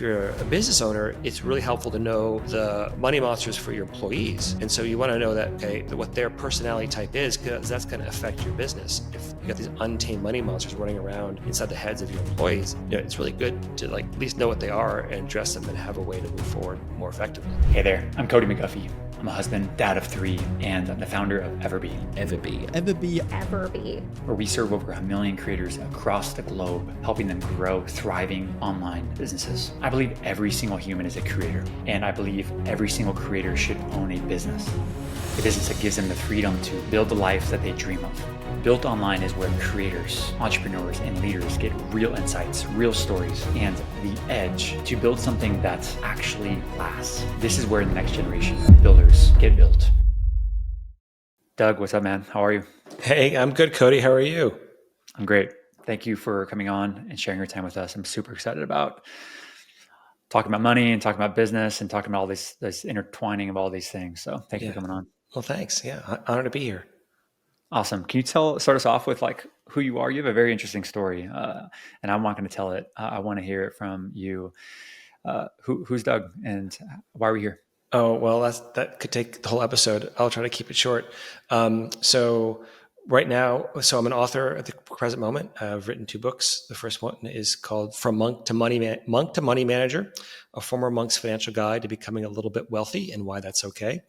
you're a business owner, it's really helpful to know the money monsters for your employees. And so you want to know that, okay, what their personality type is, because that's going to affect your business. If you got these untamed money monsters running around inside the heads of your employees, it's really good to at least know what they are and address them and have a way to move forward more effectively. Hey there, I'm Cody McGuffie. I'm a husband, dad of 3, and I'm the founder of EverBee. EverBee. Where we serve over 1 million creators across the globe, helping them grow thriving online businesses. I believe every single human is a creator, and I believe every single creator should own a business. A business that gives them the freedom to build the life that they dream of. Built Online is where creators, entrepreneurs, and leaders get real insights, real stories, and the edge to build something that actually lasts. This is where the next generation of builders get built. Doug, what's up, man? How are you? Hey, I'm good, Cody. How are you? I'm great. Thank you for coming on and sharing your time with us. I'm super excited about talking about money and talking about business and talking about all this intertwining of all these things. So thank you for coming on. Well, thanks. Yeah, honored to be here. Awesome. Can you start us off with who you are? You have a very interesting story, and I'm not going to tell it. I want to hear it from you. Who's Doug, and why are we here? Oh, well, that could take the whole episode. I'll try to keep it short. So right now, I'm an author at the present moment. I've written 2 books. The first one is called From Monk to Money Manager, a former monk's financial guide to becoming a little bit wealthy and why that's okay.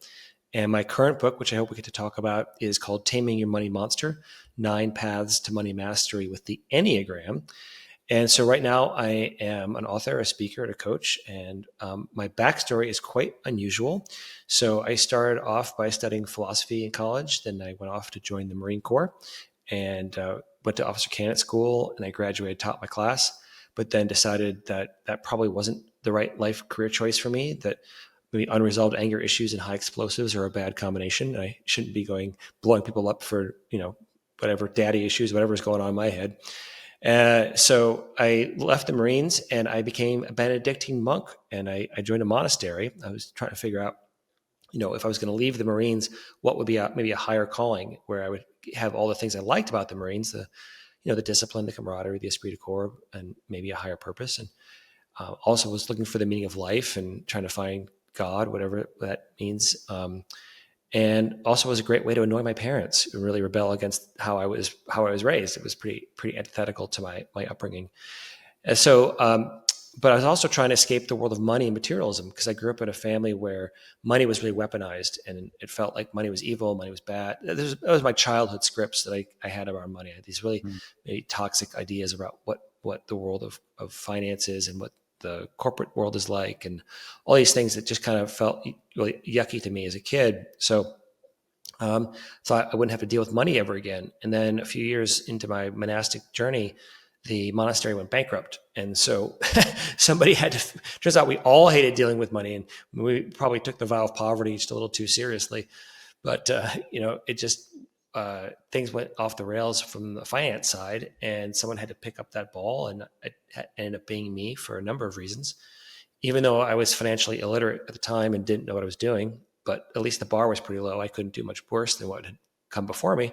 And my current book, which I hope we get to talk about, is called Taming Your Money Monster, 9 Paths to Money Mastery with the Enneagram. And so right now I am an author, a speaker, and a coach. And my backstory is quite unusual. So I started off by studying philosophy in college. Then I went off to join the Marine Corps and went to officer candidate school. And I graduated, taught my class, but then decided that that probably wasn't the right life career choice for me, that maybe unresolved anger issues and high explosives are a bad combination. I shouldn't be blowing people up for, whatever daddy issues, whatever's going on in my head. So I left the Marines and I became a Benedictine monk, and I joined a monastery. I was trying to figure out, if I was going to leave the Marines, what would be maybe a higher calling where I would have all the things I liked about the Marines, the discipline, the camaraderie, the esprit de corps, and maybe a higher purpose. And also was looking for the meaning of life and trying to find God, whatever that means. And also was a great way to annoy my parents and really rebel against how I was raised. It was pretty antithetical to my upbringing. And so, but I was also trying to escape the world of money and materialism, because I grew up in a family where money was really weaponized, and it felt like money was evil, money was bad. That was my childhood scripts that I had around money. I had these really maybe toxic ideas about what the world of finance is and what the corporate world is like, and all these things that just kind of felt really yucky to me as a kid. So I wouldn't have to deal with money ever again. And then a few years into my monastic journey, the monastery went bankrupt. And so turns out we all hated dealing with money, and we probably took the vow of poverty just a little too seriously. But, it just, things went off the rails from the finance side, and someone had to pick up that ball, and it ended up being me for a number of reasons. Even though I was financially illiterate at the time and didn't know what I was doing, but at least the bar was pretty low. I couldn't do much worse than what had come before me.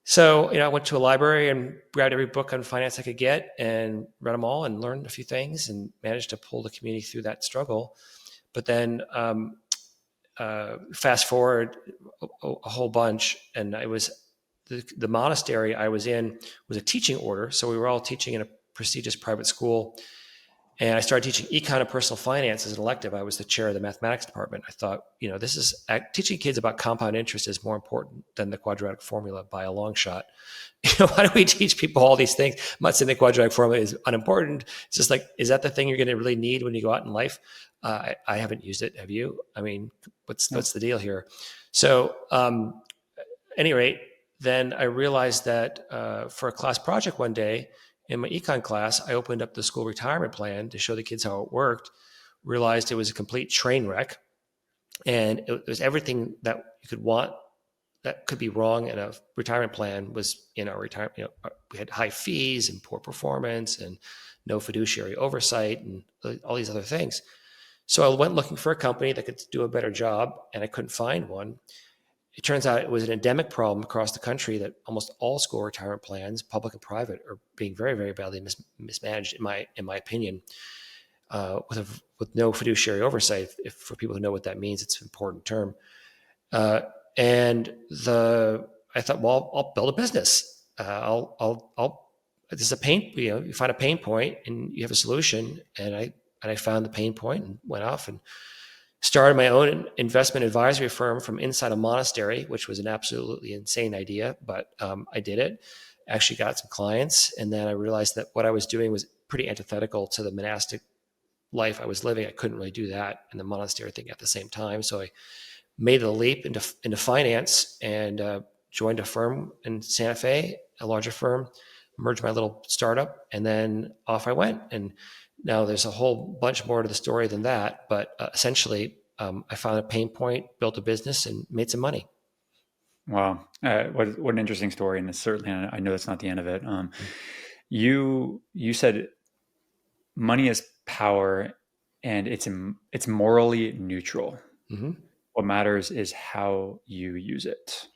So, I went to a library and grabbed every book on finance I could get and read them all and learned a few things and managed to pull the community through that struggle. But then fast forward a whole bunch, and I was the monastery I was in was a teaching order, so we were all teaching in a prestigious private school. And I started teaching econ and personal finance as an elective. I was the chair of the mathematics department. I thought, this is teaching kids about compound interest is more important than the quadratic formula by a long shot. Why do we teach people all these things? I'm not saying the quadratic formula is unimportant. It's just like, is that the thing you're going to really need when you go out in life? I haven't used it. Have you? I mean, what's the deal here? So, at any rate, then I realized that for a class project one day, in my econ class, I opened up the school retirement plan to show the kids how it worked, realized it was a complete train wreck, and it was everything that you could want that could be wrong in a retirement plan was in our retirement. We had high fees and poor performance and no fiduciary oversight and all these other things. So I went looking for a company that could do a better job, and I couldn't find one. It turns out it was an endemic problem across the country that almost all school retirement plans, public and private, are being very, very badly mismanaged, in my opinion. with no fiduciary oversight. If for people who know what that means, it's an important term. And I thought, well, I'll build a business. This is a pain. You find a pain point and you have a solution. And I found the pain point and went off and started my own investment advisory firm from inside a monastery, which was an absolutely insane idea, but I did it. Actually got some clients, and then I realized that what I was doing was pretty antithetical to the monastic life I was living. I couldn't really do that and the monastery thing at the same time, so I made the leap into finance and joined a firm in Santa Fe, a larger firm, merged my little startup, and then off I went. And now there's a whole bunch more to the story than that, but essentially, I found a pain point, built a business, and made some money. Wow, what an interesting story, and certainly I know that's not the end of it. You said money is power, and it's morally neutral. Mm-hmm. What matters is how you use it.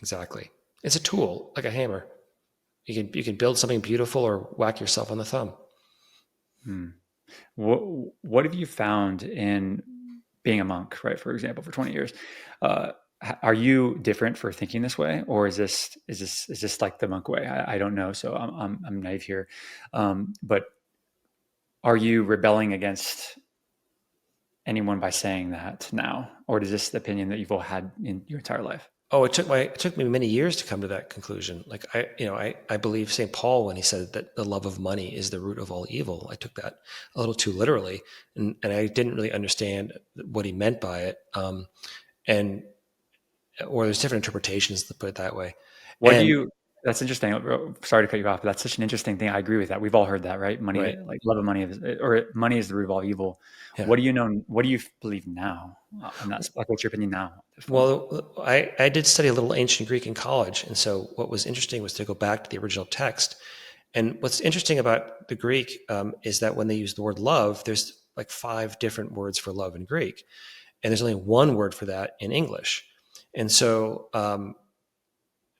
Exactly. It's a tool, like a hammer. You can build something beautiful or whack yourself on the thumb. What have you found in being a monk, right? For example, for 20 years, are you different for thinking this way, or is this like the monk way? I don't know. So I'm naive here. But are you rebelling against anyone by saying that now, or is this the opinion that you've all had in your entire life? Oh, it took me many years to come to that conclusion. Like I believe St. Paul when he said that the love of money is the root of all evil. I took that a little too literally, and I didn't really understand what he meant by it. Or there's different interpretations, to put it that way. That's interesting. Sorry to cut you off, but that's such an interesting thing. I agree with that. We've all heard that, right? Money, right. Like love of money, or money is the root of all evil. Yeah. What do you know? What do you believe now? What's your opinion now? Well, I did study a little ancient Greek in college. And so what was interesting was to go back to the original text. And what's interesting about the Greek is that when they use the word love, there's like 5 different words for love in Greek. And there's only one word for that in English. And so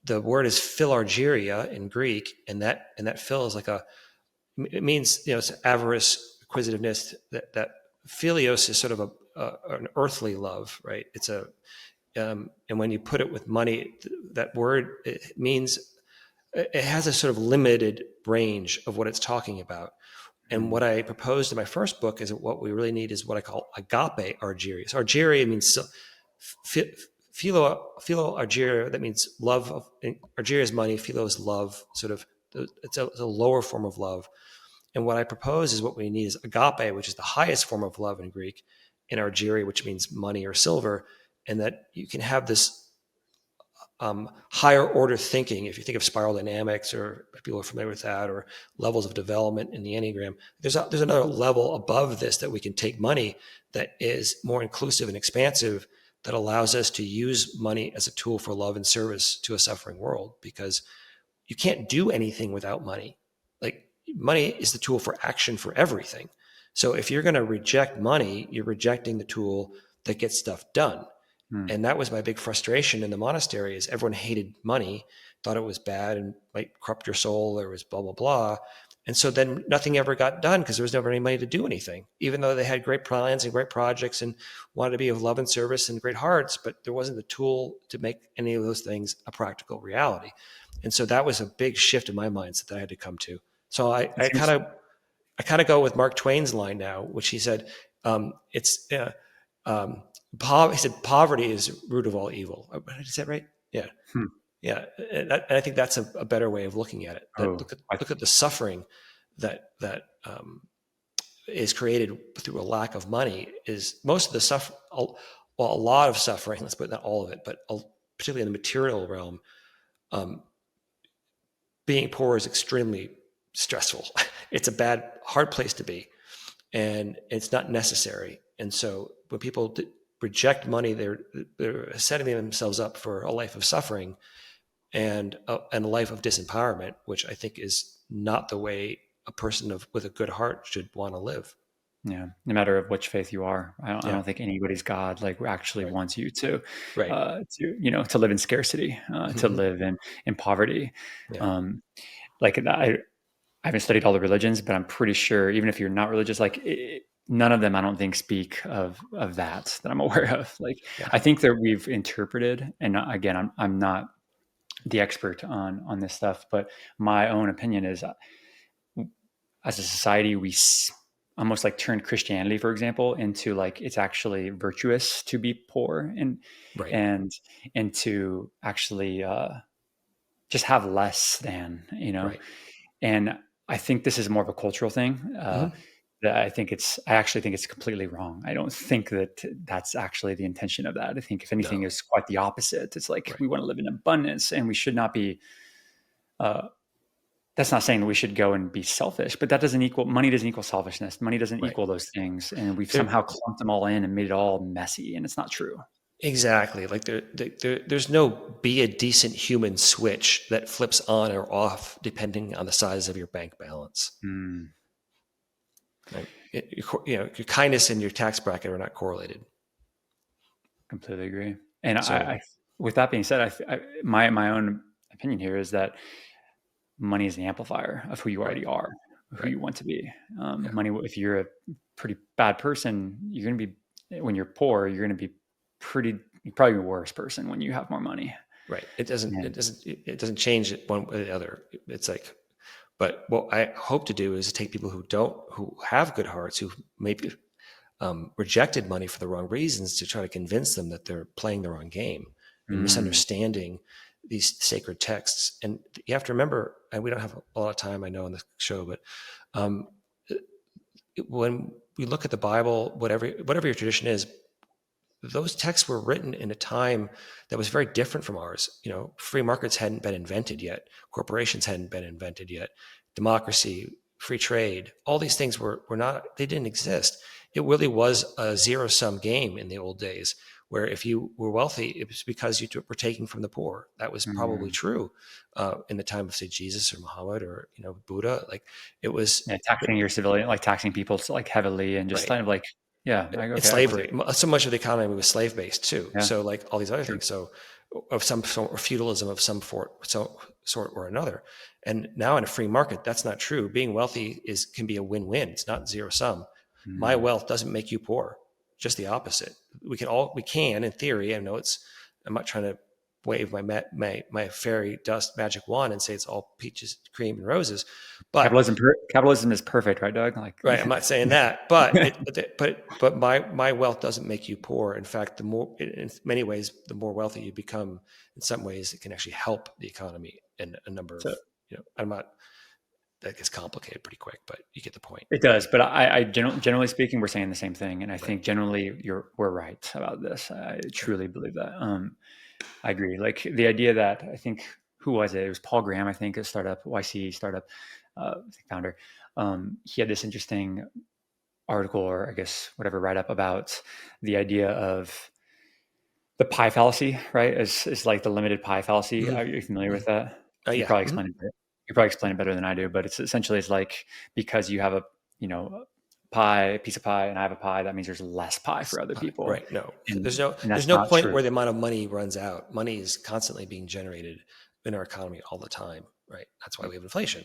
the word is philargyria in Greek, and that phil is it means it's avarice, acquisitiveness. That philios is sort of an earthly love, right? It's and when you put it with money, that word it has a sort of limited range of what it's talking about. And what I proposed in my first book is that what we really need is what I call agape argyria. So argyria means philo argyria, that means love of argyria is money, philo is love, sort of it's a lower form of love. And what I propose is what we need is agape, which is the highest form of love in Greek, in argyria, which means money or silver, and that you can have this higher order thinking. If you think of spiral dynamics, or if people are familiar with that, or levels of development in the Enneagram, there's another level above this that we can take money that is more inclusive and expansive, that allows us to use money as a tool for love and service to a suffering world, because you can't do anything without money. Like, money is the tool for action for everything. So if you're going to reject money, you're rejecting the tool that gets stuff done. And that was my big frustration in the monastery, is everyone hated money, thought it was bad and might corrupt your soul. There was blah, blah, blah. And so then nothing ever got done because there was never any money to do anything, even though they had great plans and great projects and wanted to be of love and service and great hearts, but there wasn't the tool to make any of those things a practical reality. And so that was a big shift in my mindset that I had to come to. So I kind of go with Mark Twain's line now, which he said, he said, poverty is root of all evil. Did I say that right? Yeah. Yeah. And I think that's a better way of looking at it. Look at the suffering that is created through a lack of money. Is most of the a lot of suffering, let's put not all of it, but particularly in the material realm, being poor is extremely stressful. It's a hard place to be, and it's not necessary. And so when people reject money, they're setting themselves up for a life of suffering and a life of disempowerment, which I think is not the way a person with a good heart should want to live. Yeah, no matter of which faith you are, I don't think anybody's God actually wants you to live in scarcity, to live in poverty. Yeah. I haven't studied all the religions, but I'm pretty sure even if you're not religious, none of them, I don't think, speak of that I'm aware of. Like, Yeah. I think that we've interpreted, and again, I'm not the expert on this stuff, but my own opinion is, as a society, we almost like turned Christianity, for example, into like it's actually virtuous to be poor Right. and and to actually just have less than, Right. And I think this is more of a cultural thing. Hmm. That I actually think it's completely wrong. I don't think that that's actually the intention of that. I think if anything No. is quite the opposite. It's like Right. we want to live in abundance and we should not be, uh, that's not saying that we should go and be selfish, but money doesn't equal selfishness. Money doesn't Right. equal those things. And we've There, somehow clumped them all in and made it all messy. And it's not true. exactly. Like there's no be a decent human switch that flips on or off depending on the size of your bank balance. Mm, Right? Your kindness and your tax bracket are not correlated. completely agree. And So with that being said, my own opinion here is that money is the amplifier of who you right. already are, who Right. you want to be. Yeah. Money, if you're a pretty bad person, you're going to be, when you're poor, you're going to be you're probably a worse person when you have more money. Right. It doesn't. And It doesn't. It doesn't change it one way or the other. It's like, but what I hope to do is to take people who have good hearts, who maybe rejected money for the wrong reasons, to try to convince them that they're playing the wrong game and mm, misunderstanding these sacred texts. And you have to remember, and we don't have a lot of time, I know, on the show, but um, when we look at the Bible, whatever your tradition is, those texts were written in a time that was very different from ours. Free markets hadn't been invented yet. Corporations hadn't been invented yet. Democracy, free trade, all these things were not, they didn't exist. It really was a zero sum game in the old days, where if you were wealthy, it was because you were taking from the poor. That was probably mm. true in the time of, say, Jesus or Muhammad or, Buddha. Like it was, Yeah, taxing your civilian, like taxing people like heavily and just right. kind of like, yeah, It's okay, I'm with you. slavery. So much of the economy was slave based too. Yeah, So like all these other true. things. So of some sort, or feudalism of some sort or another. And now in a free market, that's not true. Being wealthy can be a win-win. It's not zero sum. My Mm. wealth doesn't make you poor. Just the opposite. We can in theory. I know I'm not trying to wave my fairy dust magic wand and say it's all peaches, cream, and roses, but Capitalism is perfect, right, Doug? Like, right, I'm not saying that, but my wealth doesn't make you poor. In fact, in many ways, the more wealthy you become, in some ways, it can actually help the economy in a number of, so I'm not, that gets complicated pretty quick, but you get the point. it does, but generally speaking, we're saying the same thing, and I Right. think generally we're right about this. I truly believe that. I agree. Like the idea that I think who was it? It was Paul Graham, I think, a startup YC startup founder. He had this interesting article, or I guess whatever, write up about the idea of the pie fallacy, right? Is like the limited pie fallacy. Are Mm-hmm. you familiar with Mm-hmm. that? You Yeah. probably Mm-hmm. explain it. You probably explain it better than I do, but it's like because you have a piece of pie, and I have a pie, that means there's less pie for other people, Right. No, and there's that's no not point true. where the amount of money runs out. Money is constantly being generated in our economy all the time. Right. That's why we have inflation.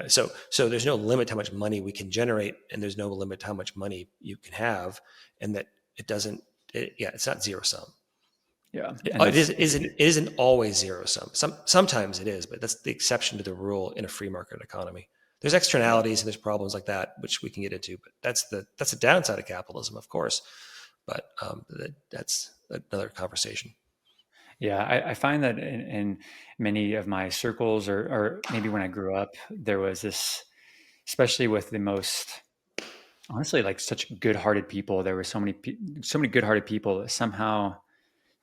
So there's no limit to how much money we can generate, and there's no limit to how much money you can have, and that it doesn't. It's not zero sum. Yeah, It, and it that's isn't always zero sum. Sometimes it is, but that's the exception to the rule in a free market economy. There's yeah. externalities and there's problems like that, which we can get into. But that's the downside of capitalism, of course. But that's another conversation. Yeah, I find that in many of my circles, or maybe when I grew up, there was this, especially with the most, honestly, like such good-hearted people. There were so many good-hearted people that somehow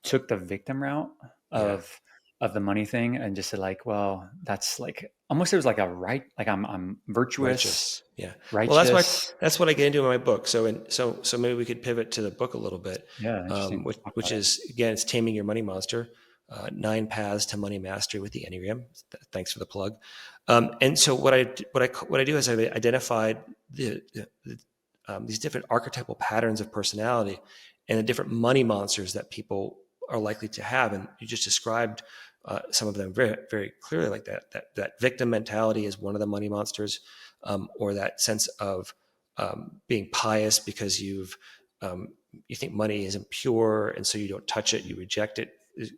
took the victim route Yeah, of the money thing and just said like, well, that's like almost, it was like a right, like I'm virtuous, righteous. Yeah. Well, righteous. that's what I get into in my book. So maybe we could pivot to the book a little bit, Yeah, interesting. which, Let's talk which about it. is again, it's Taming Your Money Monster. 9 paths to money mastery with the Enneagram. Thanks for the plug. And so what I do is I identified these different archetypal patterns of personality and the different money monsters that people are likely to have. And you just described some of them very, very clearly, like that victim mentality is one of the money monsters, or that sense of being pious because you think money is impure, and so you don't touch it, you reject it,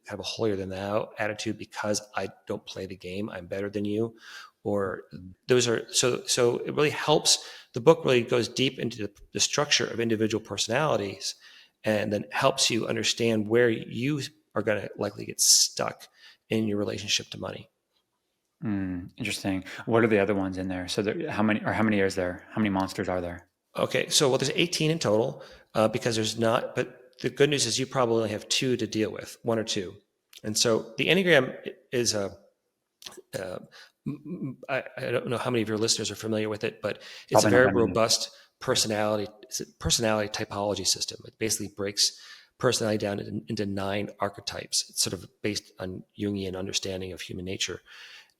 have a holier than thou attitude because I don't play the game, I'm better than you, or those are so it really helps. The book really goes deep into the structure of individual personalities, and then helps you understand where you are going to likely get stuck in your relationship to money. Interesting. What are the other ones in there? So how many is there? How many monsters are there? Okay, so well, there's 18 in total, because there's not. But the good news is you probably only have two to deal with, one or two. And so the Enneagram is uh, I don't know how many of your listeners are familiar with it, but it's a Probably not very that many. robust personality typology system. It basically breaks personality down into 9 archetypes. It's sort of based on Jungian understanding of human nature.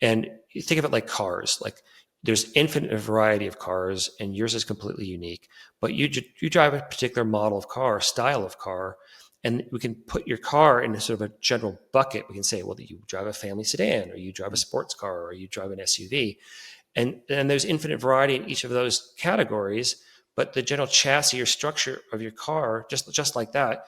And you think of it like cars. Like there's infinite variety of cars, and yours is completely unique. But you drive a particular model of car, style of car, and we can put your car in a sort of a general bucket. We can say, well, you drive a family sedan, or you drive a sports car, or you drive an SUV, and there's infinite variety in each of those categories. But the general chassis or structure of your car, just like that,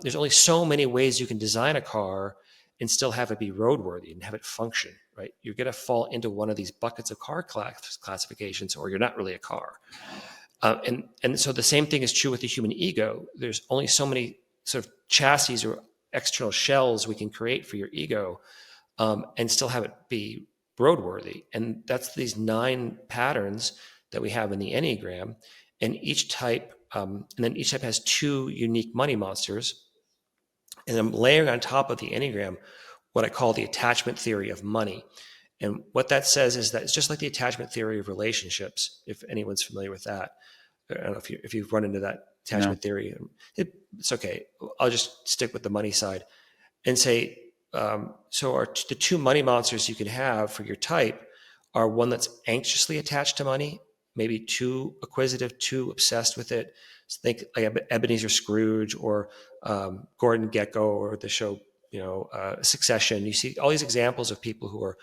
there's only so many ways you can design a car and still have it be roadworthy and have it function, right? You're going to fall into one of these buckets of car classifications, or you're not really a car. And so the same thing is true with the human ego. There's only so many sort of chassis or external shells we can create for your ego, and still have it be roadworthy. And that's these 9 patterns that we have in the Enneagram, and each type has 2 unique money monsters. And I'm layering on top of the Enneagram what I call the attachment theory of money. And what that says is that it's just like the attachment theory of relationships, if anyone's familiar with that. I don't know if you've run into that attachment theory. It's okay. I'll just stick with the money side and say, the 2 money monsters you can have for your type are one that's anxiously attached to money, maybe too acquisitive, too obsessed with it. So think like Ebenezer Scrooge, or Gordon Gekko, or the show, Succession. You see all these examples of people who are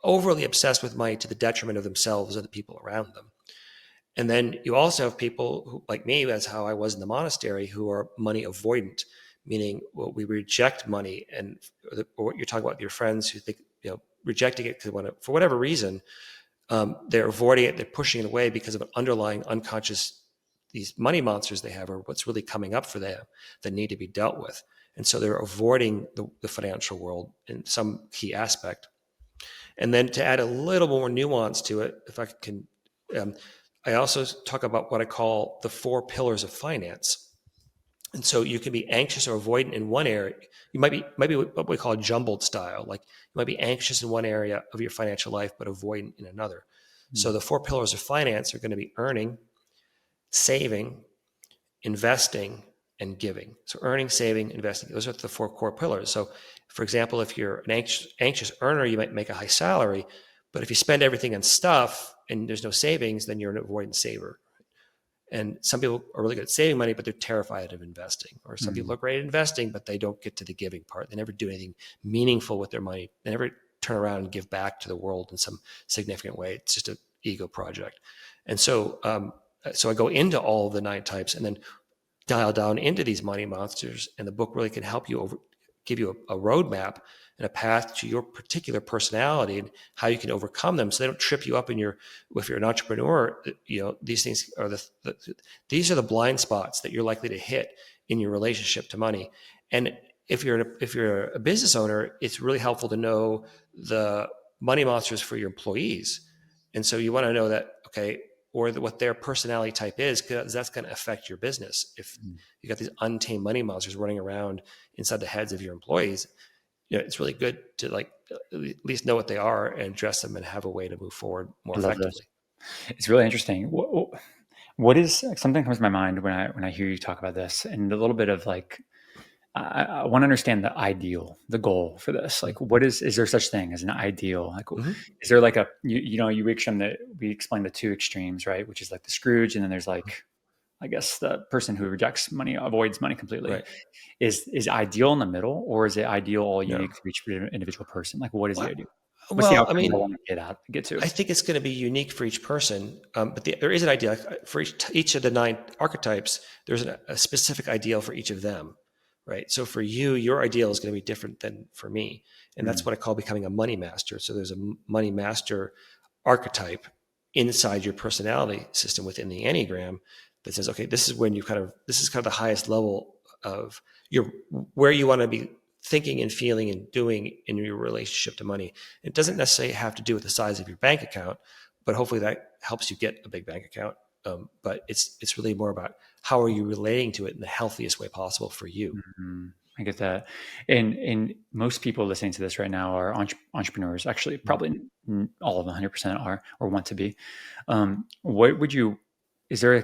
overly obsessed with money to the detriment of themselves or the people around them. And then you also have people who, like me, that's how I was in the monastery, who are money avoidant, meaning we reject money, or what you're talking about with your friends who think, rejecting it because for whatever reason, they're avoiding it, they're pushing it away because of an underlying unconscious, these money monsters they have, or what's really coming up for them that need to be dealt with. And so they're avoiding the financial world in some key aspect. And then to add a little more nuance to it, if I can, I also talk about what I call the 4 pillars of finance. And so you can be anxious or avoidant in one area. You might be what we call a jumbled style. Like you might be anxious in one area of your financial life, but avoidant in another. So the 4 pillars of finance are going to be earning, saving, investing, and giving. So earning, saving, investing, those are the 4 core pillars. So for example, if you're an anxious earner, you might make a high salary, but if you spend everything on stuff and there's no savings, then you're an avoidant saver. And some people are really good at saving money, but they're terrified of investing. Or some people are great at investing, but they don't get to the giving part. They never do anything meaningful with their money. They never turn around and give back to the world in some significant way. It's just an ego project. And so I go into all of the 9 types and then dial down into these money monsters. And the book really can help you give you a roadmap and a path to your particular personality and how you can overcome them, so they don't trip you up if you're an entrepreneur. These things are these are the blind spots that you're likely to hit in your relationship to money. And if you're a business owner, it's really helpful to know the money monsters for your employees. And so you want to know that, okay, or what their personality type is, because that's going to affect your business. If you got these untamed money monsters running around inside the heads of your employees, it's really good to at least know what they are and address them and have a way to move forward more effectively. It's really interesting. What is something comes to my mind when I hear you talk about this, and a little bit of like, I want to understand the ideal, the goal for this. Like, is there such thing as an ideal? Like, is there like we explain the 2 extremes, right? Which is like the Scrooge, and then there's like, I guess the person who rejects money, avoids money completely. Right. Is ideal in the middle, or is it ideal all unique to each individual person? Like, what is the ideal? What's the Well, I outcome I mean, want to get to? I think it's going to be unique for each person, but there is an ideal for each of the 9 archetypes. There's a specific ideal for each of them, right? So for you, your ideal is going to be different than for me, and that's Mm, what I call becoming a money master. So there's a money master archetype inside your personality system within the Enneagram that says, okay, this is kind of the highest level of your where you want to be thinking and feeling and doing in your relationship to money. It doesn't necessarily have to do with the size of your bank account, but hopefully that helps you get a big bank account. But it's really more about how are you relating to it in the healthiest way possible for you. mhm. I get that. And most people listening to this right now are entrepreneurs. Actually, probably all of them 100% are or want to be. What would you, is there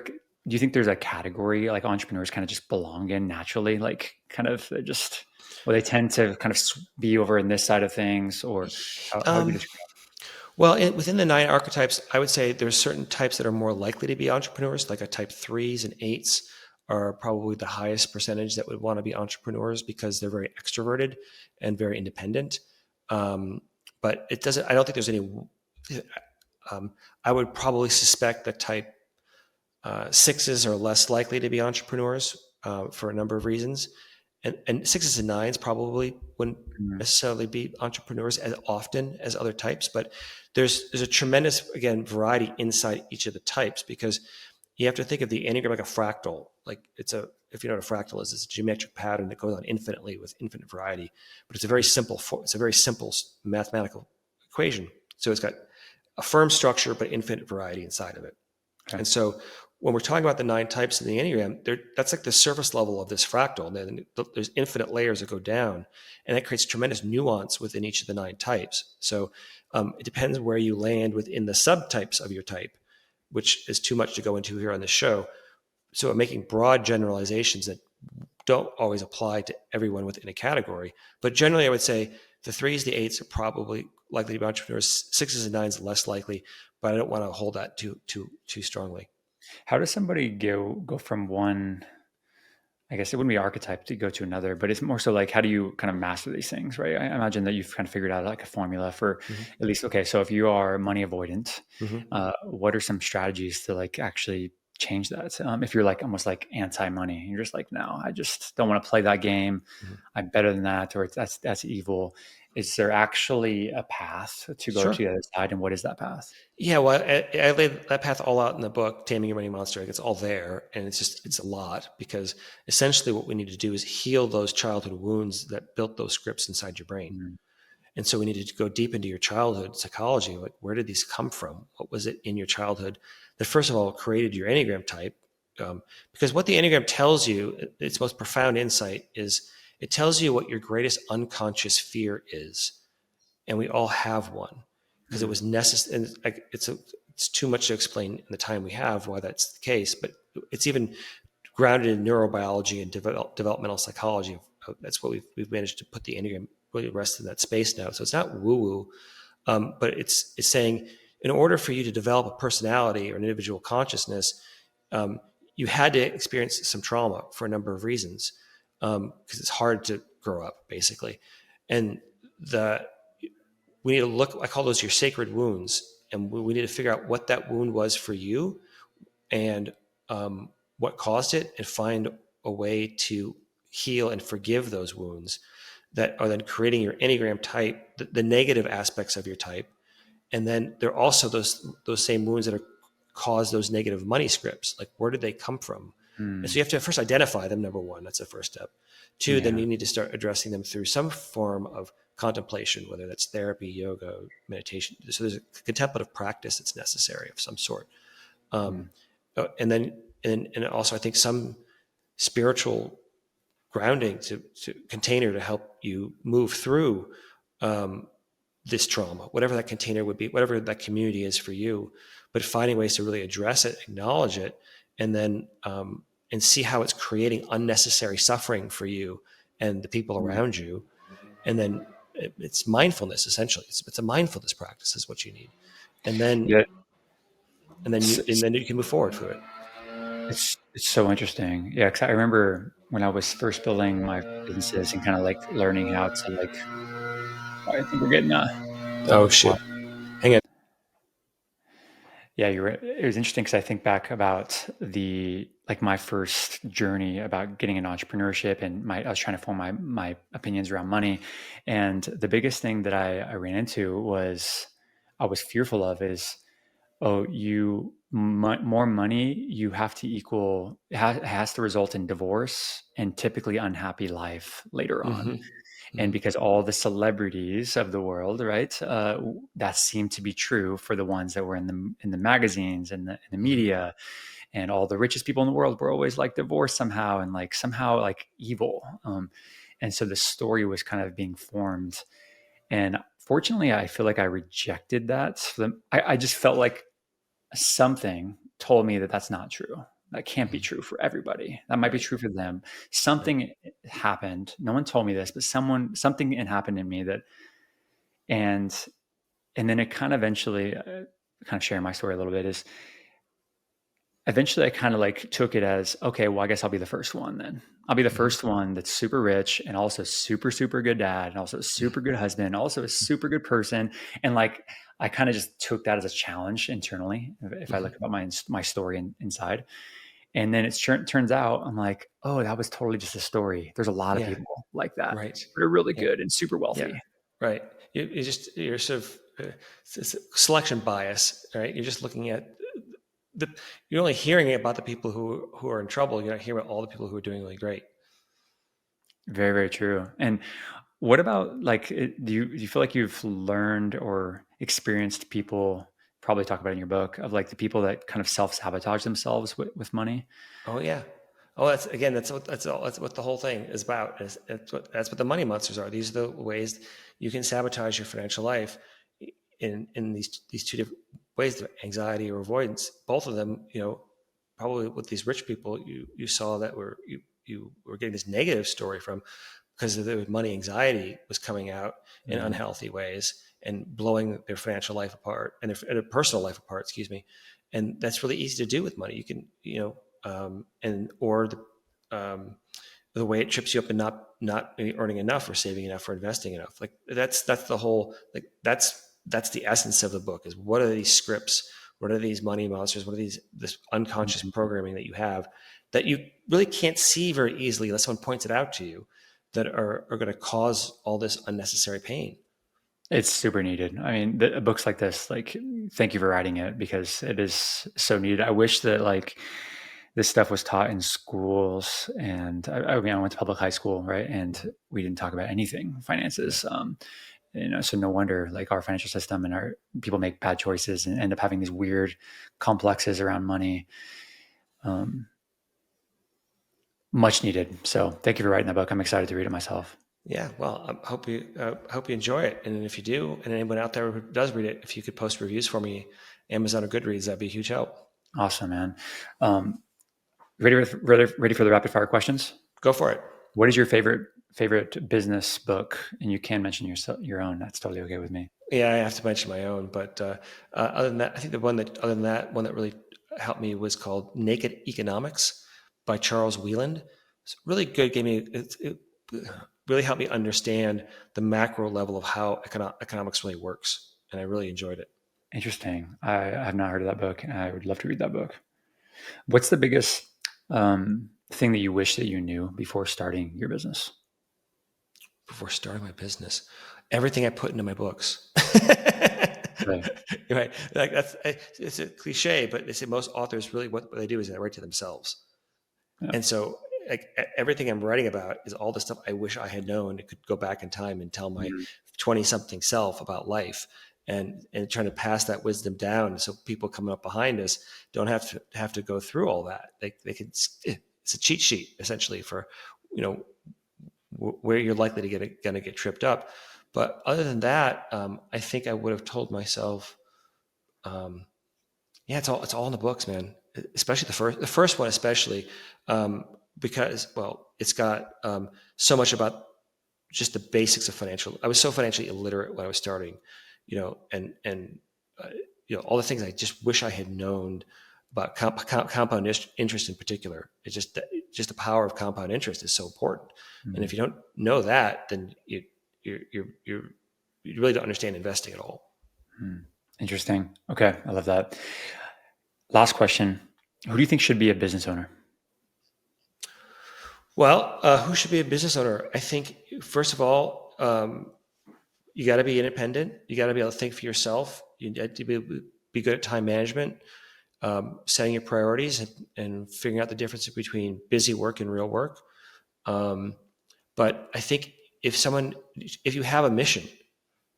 do you think there's a category like entrepreneurs kind of just belong in naturally? Like kind of they just, well, they tend to kind of be over in this side of things, or how would you Um, describe? well, within the 9 archetypes, I would say there's certain types that are more likely to be entrepreneurs, like a type 3s and 8s are probably the highest percentage that would want to be entrepreneurs because they're very extroverted and very independent. Um, but it doesn't. I don't think there's any. Um, I would probably suspect that type 6s are less likely to be entrepreneurs for a number of reasons, and 6s and 9s probably wouldn't Mhm. necessarily be entrepreneurs as often as other types. But there's a tremendous again variety inside each of the types because you have to think of the enneagram like a fractal. Like if you know what a fractal is, it's a geometric pattern that goes on infinitely with infinite variety. But it's a very simple mathematical equation. So it's got a firm structure but infinite variety inside of it. Okay. And so when we're talking about the 9 types in the Enneagram, that's like the surface level of this fractal. And then there's infinite layers that go down, and that creates tremendous nuance within each of the 9 types. So it depends where you land within the subtypes of your type, which is too much to go into here on this show. So I'm making broad generalizations that don't always apply to everyone within a category. But generally, I would say the 3s, the 8s are probably likely to be entrepreneurs. 6s and 9s less likely, but I don't want to hold that too strongly. How does somebody go from one, I guess it wouldn't be archetype to go to another, but it's more so like how do you kind of master these things, right? I imagine that you've kind of figured out like a formula for Mm-hmm. at least, okay, so if you are money avoidant, Mm-hmm. what are some strategies to like actually change that? If you're like almost like anti-money, you're just like, no, I just don't want to play that game. Mm-hmm. I'm better than that, or that's evil. Is there actually a path to go to Sure. the other side, and what is that path? Yeah, well, I laid that path all out in the book, Taming Your Money Monster. Like it's all there, and it's a lot because essentially what we need to do is heal those childhood wounds that built those scripts inside your brain. Mm, And so we need to go deep into your childhood psychology. Like, where did these come from? What was it in your childhood that, first of all, created your Enneagram type? Because what the Enneagram tells you, its most profound insight is it tells you what your greatest unconscious fear is. And we all have one because it mm, was necessary. And it's too much to explain in the time we have why that's the case, but it's even grounded in neurobiology and developmental psychology. That's what we've managed to put the Enneagram really rest in that space now. So it's not woo woo, but it's saying in order for you to develop a personality or an individual consciousness, um, you had to experience some trauma for a number of reasons because it's hard to grow up basically, and the we need to look. I call those your sacred wounds, and we need to figure out what that wound was for you and what caused it, and find a way to heal and forgive those wounds that are then creating your Enneagram type, the negative aspects of your type. And then there are also those same wounds that are cause those negative money scripts. Like, where did they come from? And so mm. you have to first identify them. Number one, that's the first step. Two, then Yeah. you need to start addressing them through some form of contemplation, whether that's therapy, yoga, meditation. So there's a contemplative practice that's necessary of some sort. Um, Mm. and then, and also, I think some spiritual grounding to container to help you move through um, this trauma, whatever that container would be, whatever that community is for you, but finding ways to really address it, acknowledge it, and then and see how it's creating unnecessary suffering for you and the people Mm. around you. And then it's mindfulness essentially. It's a mindfulness practice is what you need, and then Yeah. and then you can move forward through it. It's so interesting. Yeah, 'cause I remember when I was first building my businesses and kinda, like, learning how to, like I think we're getting, Oh shit. Hang on. Yeah, you're right. It was interesting because I think back about my first journey about getting into entrepreneurship, and I was trying to form my opinions around money. And the biggest thing that I ran into I was fearful of is, oh, more money, you have to equal, it has to result in divorce and typically unhappy life later on. Mm-hmm. And Mm-hmm. because all the celebrities of the world, right, that seemed to be true for the ones that were in the magazines and the Mm-hmm. media, and all the richest people in the world were always like divorced somehow and like somehow like evil. And so the story was kind of being formed. And fortunately, I feel like I rejected that. I just felt like something told me that that's not true. That can't be Mm-hmm. true for everybody. That might be Right. true for them. Right. Something happened. No one told me this, but something happened in me that, and and then it kind of eventually, kind of sharing my story a little bit, is eventually I kind of like took it as, okay, well, I guess I'll be the first one then. I'll be the Mm-hmm. first one that's super rich and also super, super good dad and also a super good husband, and also a super good person. And like, I kind of just took that as a challenge internally. If I Mm-hmm. look about my story inside, and then turns out I'm like, oh, that was totally just a story. There's a lot of Yeah. people like that. Right. They're really Yeah. good and super Yeah. wealthy. Right. You're sort of it's a selection bias, right? You're just looking at the you're only hearing about the people who are in trouble. You're not hearing about all the people who are doing really great. Very, very true. And what about like, do you feel like you've learned or experienced people, probably talk about it in your book, of like the people that kind of self-sabotage themselves with money? Oh yeah. Oh, that's again. That's what the whole thing is about. That's what the money monsters are. These are the ways you can sabotage your financial life in these two different ways: anxiety or avoidance. Both of them, probably with these rich people, you saw that you were getting this negative story from because the money anxiety was coming out in Mhm. unhealthy ways and blowing their financial life apart and their personal life apart. Excuse me, and that's really easy to do with money. You can, and or the way it trips you up and not earning enough or saving enough or investing enough. Like that's the whole like that's the essence of the book is what are these scripts? What are these money monsters? What are this unconscious Mhm. programming that you have that you really can't see very easily unless someone points it out to you that are going to cause all this unnecessary pain. It's super needed. I mean, books like this, like, thank you for writing it because it is so needed. I wish that like this stuff was taught in schools, and I mean, I went to public high school, right? And we didn't talk about anything Yeah. finances. So no wonder like our financial system and our people make bad choices and end up having these weird complexes around money. Um, Much needed. So thank you for writing that book. I'm excited to read it myself. Yeah, well, I hope you enjoy it, and if you do, and anyone out there who does read it, if you could post reviews for me, Amazon or Goodreads, that'd be a huge help. Awesome, man. Um, ready for the rapid fire questions? Go for it. What is your favorite business book? And you can mention your own. That's totally okay with me. Yeah, I have to mention my own, but other than that, I think the one that other than that one that really helped me was called Naked Economics by Charles Wieland. It's really good. It really helped me understand the macro level of how economics really works, and I really enjoyed it. Interesting. I have not heard of that book. I would love to read that book. What's the biggest thing that you wish that you knew before starting your business? Before starting my business, everything I put into my books. Right. Right, like it's a cliche, but they say most authors really what they do is they write to themselves, Yeah. and so like everything I'm writing about is all the stuff I wish I had known. It could go back in time and tell my Mhm. 20-something self about life, and trying to pass that wisdom down so people coming up behind us don't have to go through all that. They can it's a cheat sheet essentially for you know where you're likely to going to get tripped up. But other than that, I think I would have told myself, um, yeah, it's all in the books, man. Especially the first one, especially because well, it's got so much about just the basics of financial. I was so financially illiterate when I was starting, and uh, all the things I just wish I had known about compound interest in particular. It's just the power of compound interest is so important. And Mhm. if you don't know that, then you're you really don't understand investing at all. Interesting. Okay. I love that. Last question. Who do you think should be a business owner? Well, who should be a business owner? I think, first of all, you got to be independent. You got to be able to think for yourself. You need to be good at time management, setting your priorities, and figuring out the difference between busy work and real work. But I think if you have a mission,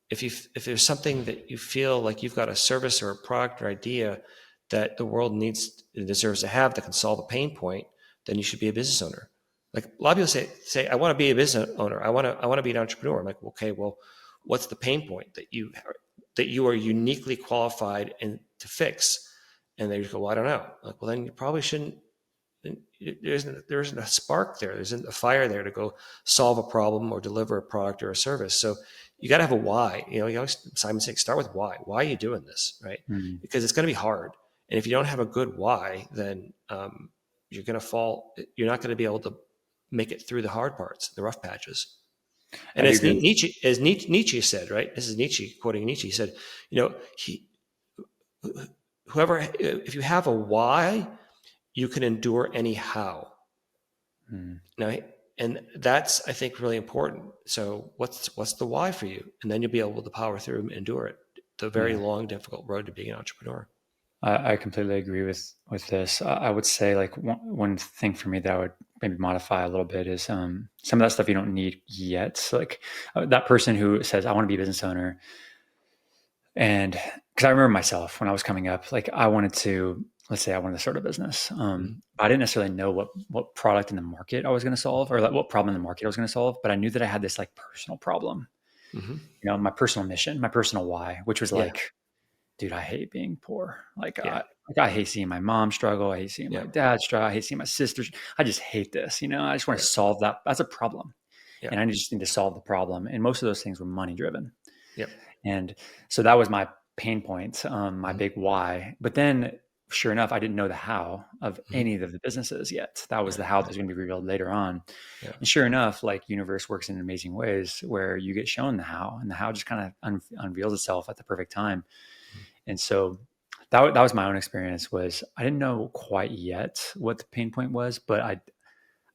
if there's something that you feel like you've got a service or a product or idea that the world needs and deserves to have that can solve a pain point, then you should be a business owner. Like a lot of people say, I want to be a business owner. I want to be an entrepreneur. I'm like, okay, well, what's the pain point that you are uniquely qualified to fix? And they go, well, I don't know. I'm like, well, then you probably shouldn't. There isn't a spark there. There isn't a fire there to go solve a problem or deliver a product or a service. So you got to have a why. You always, Simon says, start with why. Why are you doing this, right? Because it's going to be hard. And if you don't have a good why, then you're going to fall. You're not going to be able to make it through the hard parts, the rough patches. And as Nietzsche said, right? This is Nietzsche quoting Nietzsche. He said, if you have a why, you can endure any how. Now, and that's, I think, really important. So what's the why for you? And then you'll be able to power through and endure it. The very long, difficult road to being an entrepreneur. I completely agree with this. I would say like one thing for me that I would maybe modify a little bit is some of that stuff you don't need yet. So like that person who says, I want to be a business owner. And because I remember myself when I was coming up, like let's say I wanted to start a business. I didn't necessarily know what product in the market I was going to solve or like what problem in the market I was going to solve, but I knew that I had this like personal problem, my personal mission, my personal why, which was like, dude, I hate being poor. Like, I hate seeing my mom struggle. I hate seeing my dad struggle. I hate seeing my sisters. I just hate this. I just want to solve that. That's a problem. And I just need to solve the problem. And most of those things were money driven. And so that was my pain point, my big why. But then sure enough, I didn't know the how of any of the businesces yet. That was the how that was going to be revealed later on. And sure enough, like universe works in amazing ways where you get shown the how, and the how just kind of unveils itself at the perfect time. And so that was my own experience. Was I didn't know quite yet what the pain point was, but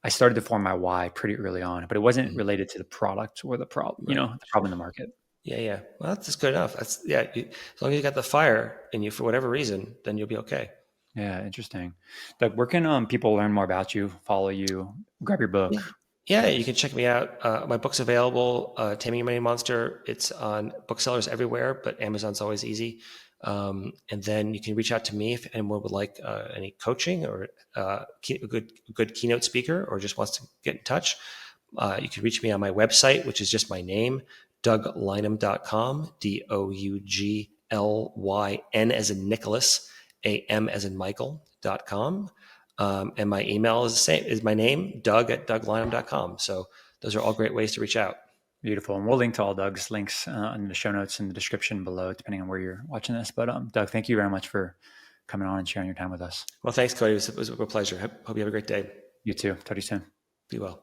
I started to form my why pretty early on, but it wasn't related to the product or the problem, the problem in the market. Yeah. Well, that's good enough. As long as you got the fire in you for whatever reason, then you'll be okay. Yeah. Interesting. Doug, where can people learn more about you, follow you, grab your book? Yeah, you can check me out. My book's available, Taming Your Money Monster. It's on booksellers everywhere, but Amazon's always easy. And then you can reach out to me if anyone would like any coaching or a good keynote speaker or just wants to get in touch. You can reach me on my website, which is just my name, DougLynam.com, DOUGLYN as in Nicholas, AM as in Michael.com. And my email is the same, is my name, Doug@DougLynam.com. So those are all great ways to reach out. Beautiful. And we'll link to all Doug's links in the show notes in the description below, depending on where you're watching this. But Doug, thank you very much for coming on and sharing your time with us. Well, thanks, Cody. It was a pleasure. Hope you have a great day. You too. Talk to you soon. Be well.